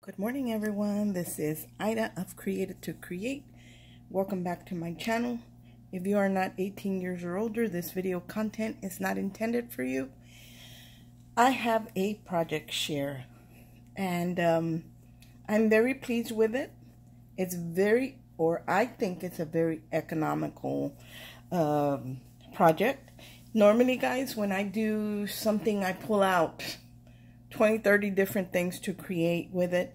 Good morning, everyone. This is Ida of Created to Create. Welcome back to my channel. If you are not 18 years or older, this video content is not intended for you. I have a project share, and I'm very pleased with it. I think it's a very economical project. Normally, guys, when I do something, I pull out 20-30 different things to create with it.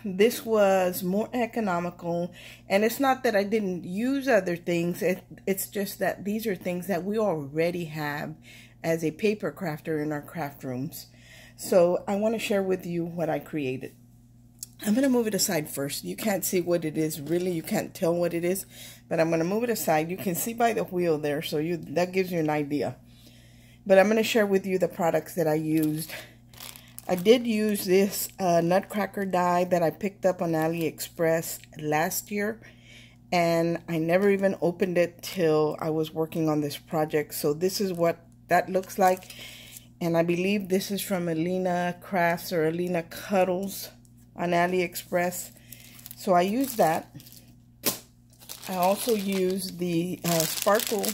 This was more economical, and it's not that I didn't use other things. It's just that these are things that we already have as a paper crafter in our craft rooms. So I want to share with you what I created. I'm going to move it aside first. You can't see what it is, really. You can't tell what it is, but I'm going to move it aside. You can see by the wheel there, so that gives you an idea. But I'm going to share with you the products that I used. I did use this nutcracker die that I picked up on AliExpress last year. And I never even opened it till I was working on this project. So this is what that looks like. And I believe this is from Alina Crafts or Alina Cuddles on AliExpress. So I used that. I also used the sparkle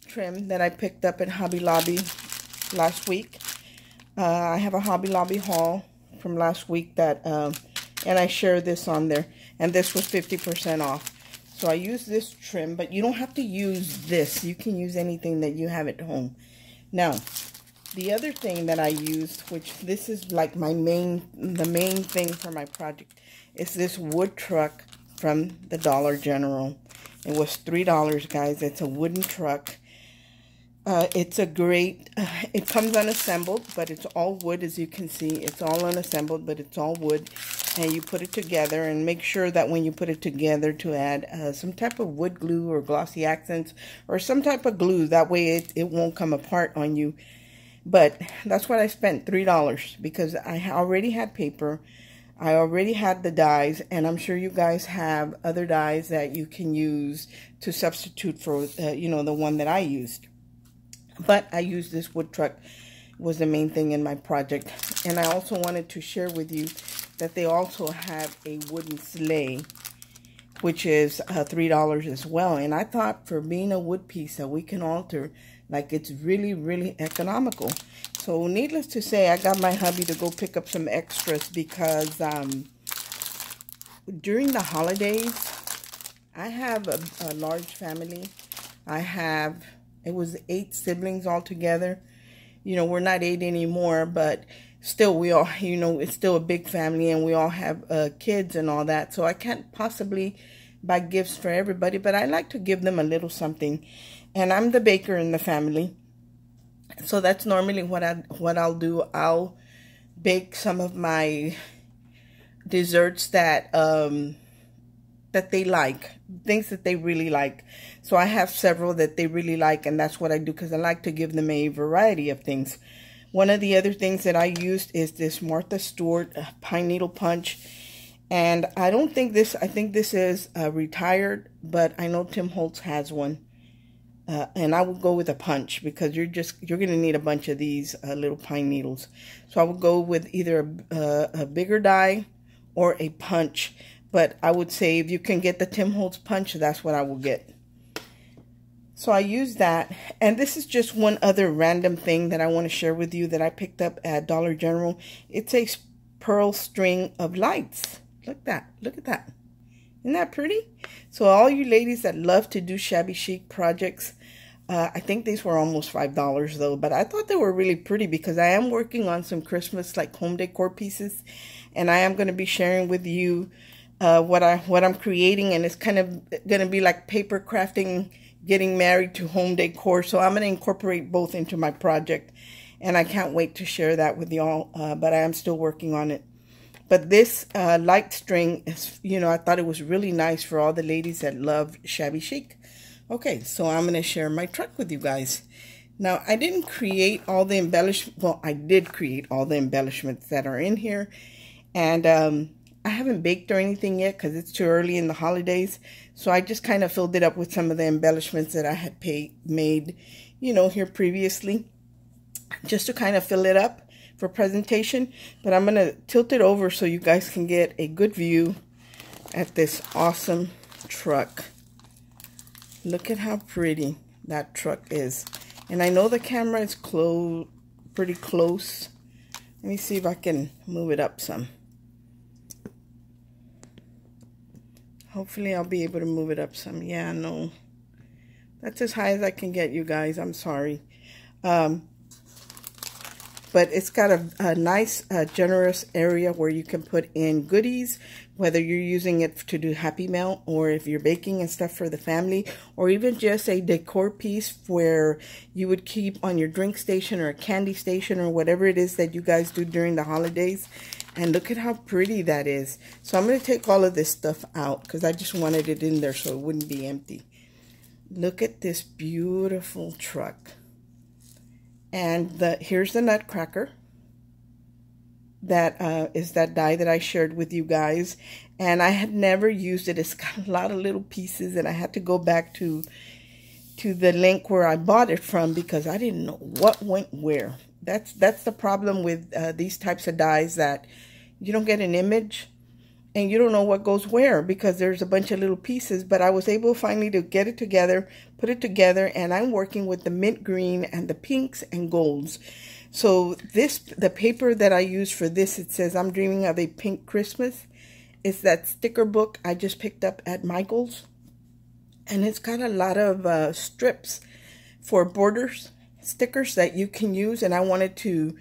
trim that I picked up at Hobby Lobby last week. I have a Hobby Lobby haul from last week that, and I shared this on there, and this was 50% off. So I used this trim, but you don't have to use this. You can use anything that you have at home. Now, the other thing that I used, which this is like the main thing for my project, is this wood truck from the Dollar General. It was $3, guys. It's a wooden truck. It's a great, it comes unassembled, but it's all wood, as you can see. It's all unassembled, but it's all wood. And you put it together, and make sure that when you put it together to add some type of wood glue or glossy accents or some type of glue. That way it won't come apart on you. But that's what I spent, $3, because I already had paper. I already had the dies, and I'm sure you guys have other dies that you can use to substitute for, the one that I used. But I used this wood truck, was the main thing in my project. And I also wanted to share with you that they also have a wooden sleigh, which is $3 as well. And I thought, for being a wood piece that we can alter, like, it's really, really economical. So needless to say, I got my hubby to go pick up some extras because during the holidays, I have a large family. It was 8 siblings all together. We're not 8 anymore, but still we all, it's still a big family, and we all have kids and all that. So I can't possibly buy gifts for everybody, but I like to give them a little something. And I'm the baker in the family. So that's normally what I'll do. I'll bake some of my desserts that they like, things that they really like. So I have several that they really like, and that's what I do, because I like to give them a variety of things. One of the other things that I used is this Martha Stewart pine needle punch, and I think this is retired, but I know Tim Holtz has one, and I will go with a punch, because you're going to need a bunch of these little pine needles. So I will go with either a bigger die or a punch. But I would say if you can get the Tim Holtz punch, that's what I will get. So I use that. And this is just one other random thing that I want to share with you that I picked up at Dollar General. It's a pearl string of lights. Look at that. Isn't that pretty? So all you ladies that love to do shabby chic projects, I think these were almost $5 though. But I thought they were really pretty, because I am working on some Christmas like home decor pieces. And I am going to be sharing with you what I'm creating, and it's kind of going to be like paper crafting, getting married to home decor. So I'm going to incorporate both into my project, and I can't wait to share that with y'all. But I am still working on it. But this light string is, I thought it was really nice for all the ladies that love shabby chic. Okay, so I'm going to share my truck with you guys. Now, I didn't create all the embellishments. Well, I did create all the embellishments that are in here, and I haven't baked or anything yet because it's too early in the holidays. So I just kind of filled it up with some of the embellishments that I had made, here previously, just to kind of fill it up. for presentation, but I'm going to tilt it over so you guys can get a good view at this awesome truck. Look at how pretty that truck is. And I know the camera is pretty close. Let me see if I can move it up some. Hopefully I'll be able to move it up some. Yeah, no. That's as high as I can get, you guys. I'm sorry. But it's got a nice, generous area where you can put in goodies, whether you're using it to do Happy Mail or if you're baking and stuff for the family, or even just a decor piece where you would keep on your drink station or a candy station or whatever it is that you guys do during the holidays. And look at how pretty that is. So I'm going to take all of this stuff out because I just wanted it in there so it wouldn't be empty. Look at this beautiful truck. And here's the Nutcracker. That is that die that I shared with you guys. And I had never used it. It's got a lot of little pieces, and I had to go back to the link where I bought it from because I didn't know what went where. That's the problem with these types of dies, that you don't get an image and you don't know what goes where because there's a bunch of little pieces. But I was able finally to get it together, put it together, and I'm working with the mint green and the pinks and golds. So the paper that I use for this, it says I'm Dreaming of a Pink Christmas. It's that sticker book I just picked up at Michael's. And it's got a lot of strips for borders, stickers that you can use. And I wanted to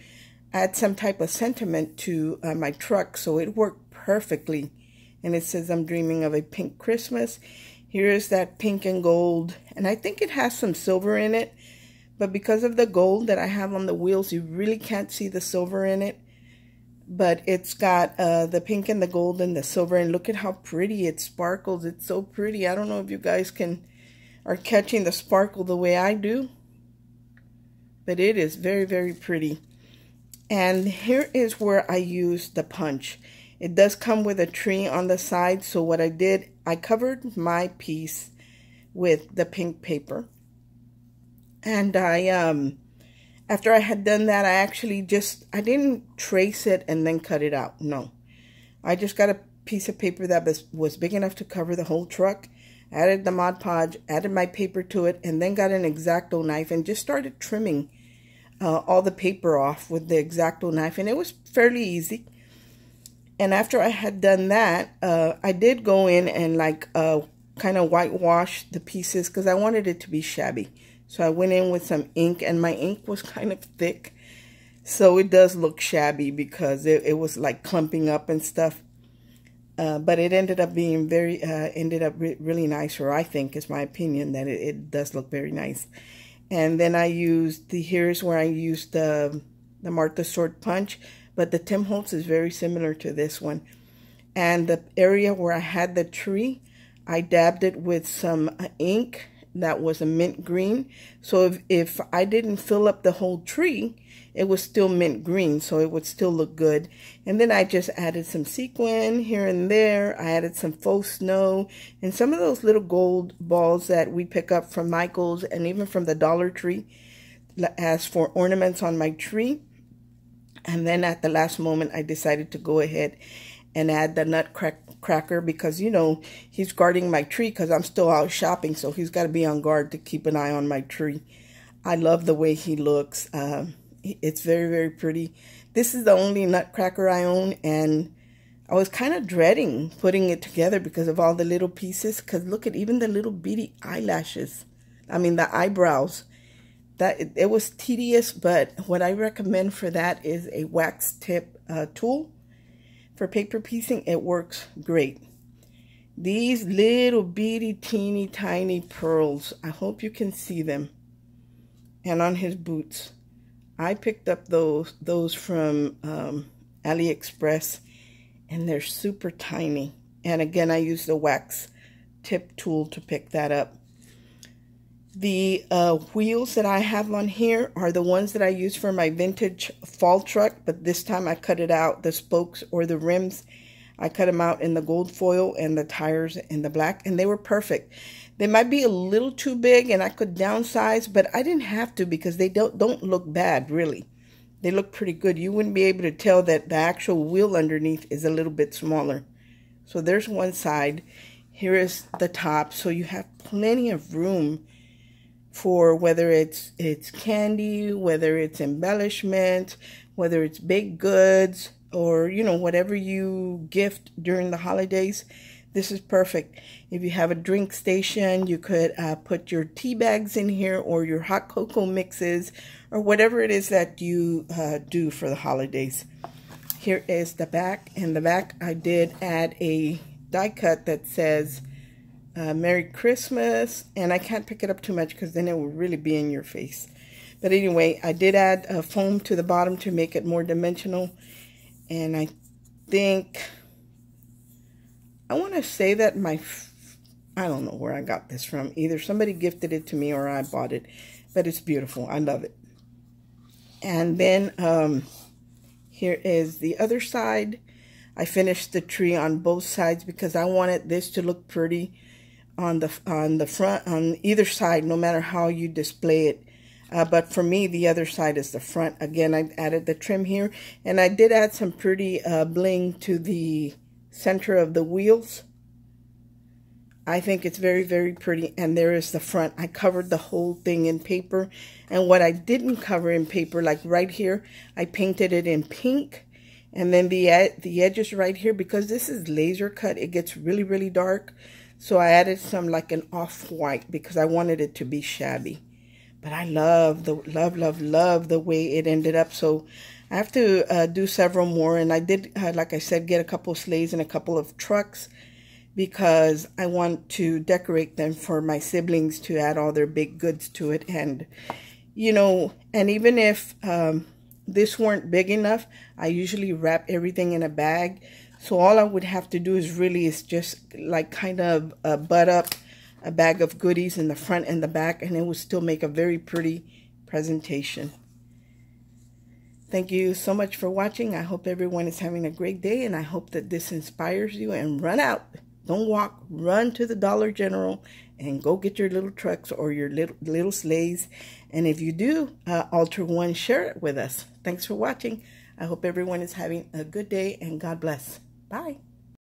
add some type of sentiment to my truck, so it worked perfectly. And it says I'm Dreaming of a Pink Christmas. Here is that pink and gold. And I think it has some silver in it. But because of the gold that I have on the wheels, you really can't see the silver in it. But it's got the pink and the gold and the silver. And look at how pretty it sparkles. It's so pretty. I don't know if you guys are catching the sparkle the way I do. But it is very, very pretty. And here is where I use the punch. It does come with a tree on the side. So what I did, I covered my piece with the pink paper. And after I had done that, I didn't trace it and then cut it out. No, I just got a piece of paper that was big enough to cover the whole truck, added the Mod Podge, added my paper to it, and then got an X-Acto knife and just started trimming all the paper off with the X-Acto knife. And it was fairly easy. And after I had done that, I did go in and kind of whitewash the pieces because I wanted it to be shabby. So I went in with some ink, and my ink was kind of thick. So it does look shabby because it was like clumping up and stuff. But it ended up being really nice, or I think is my opinion that it does look very nice. And then I used here's where I used the Martha Stewart punch, but the Tim Holtz is very similar to this one. And the area where I had the tree, I dabbed it with some ink that was a mint green. So if I didn't fill up the whole tree, it was still mint green, so it would still look good. And then I just added some sequin here and there. I added some faux snow and some of those little gold balls that we pick up from Michael's and even from the Dollar Tree as for ornaments on my tree. And then at the last moment, I decided to go ahead and add the Nutcracker because, you know, he's guarding my tree because I'm still out shopping. So he's got to be on guard to keep an eye on my tree. I love the way he looks. It's very, very pretty. This is the only Nutcracker I own. And I was kind of dreading putting it together because of all the little pieces. Because look at even the little bitty eyelashes. I mean, the eyebrows. It was tedious. But what I recommend for that is a wax tip tool. For paper piecing, it works great. These little bitty, teeny, tiny pearls. I hope you can see them. And on his boots. I picked up those from AliExpress. And they're super tiny. And again, I used the wax tip tool to pick that up. The wheels that I have on here are the ones that I use for my vintage fall truck, but this time I cut it out, the spokes or the rims. I cut them out in the gold foil and the tires in the black, and they were perfect. They might be a little too big and I could downsize, but I didn't have to because they don't look bad, really. they look pretty good. You wouldn't be able to tell that the actual wheel underneath is a little bit smaller. So there's one side. Here is the top. So you have plenty of room for whether it's candy, whether it's embellishment, whether it's baked goods, or, you know, whatever you gift during the holidays. This is perfect. If you have a drink station, you could put your tea bags in here, or your hot cocoa mixes, or whatever it is that you do for the holidays. Here is the back. In the back, I did add a die cut that says Merry Christmas, and I can't pick it up too much because then it will really be in your face. But anyway, I did add a foam to the bottom to make it more dimensional, and I think, I want to say that I don't know where I got this from. Either somebody gifted it to me or I bought it, but it's beautiful. I love it. And then here is the other side. I finished the tree on both sides because I wanted this to look pretty on the front, on either side, no matter how you display it. But for me, the other side is the front. Again, I added the trim here, and I did add some pretty bling to the center of the wheels. I think it's very, very pretty. And there is the front. I covered the whole thing in paper, and what I didn't cover in paper, like right here, I painted it in pink. And then the edges right here, because this is laser cut, it gets really, really dark. So I added some like an off-white because I wanted it to be shabby. But I love the way it ended up. So I have to do several more. And I did, like I said, get a couple of sleighs and a couple of trucks because I want to decorate them for my siblings to add all their big goods to it. And, you know, and even if this weren't big enough, I usually wrap everything in a bag. So all I would have to do is just like kind of butt up a bag of goodies in the front and the back, and it would still make a very pretty presentation. Thank you so much for watching. I hope everyone is having a great day, and I hope that this inspires you. And run out. Don't walk. Run to the Dollar General and go get your little trucks or your little sleighs. And if you do alter one, share it with us. Thanks for watching. I hope everyone is having a good day, and God bless. Bye.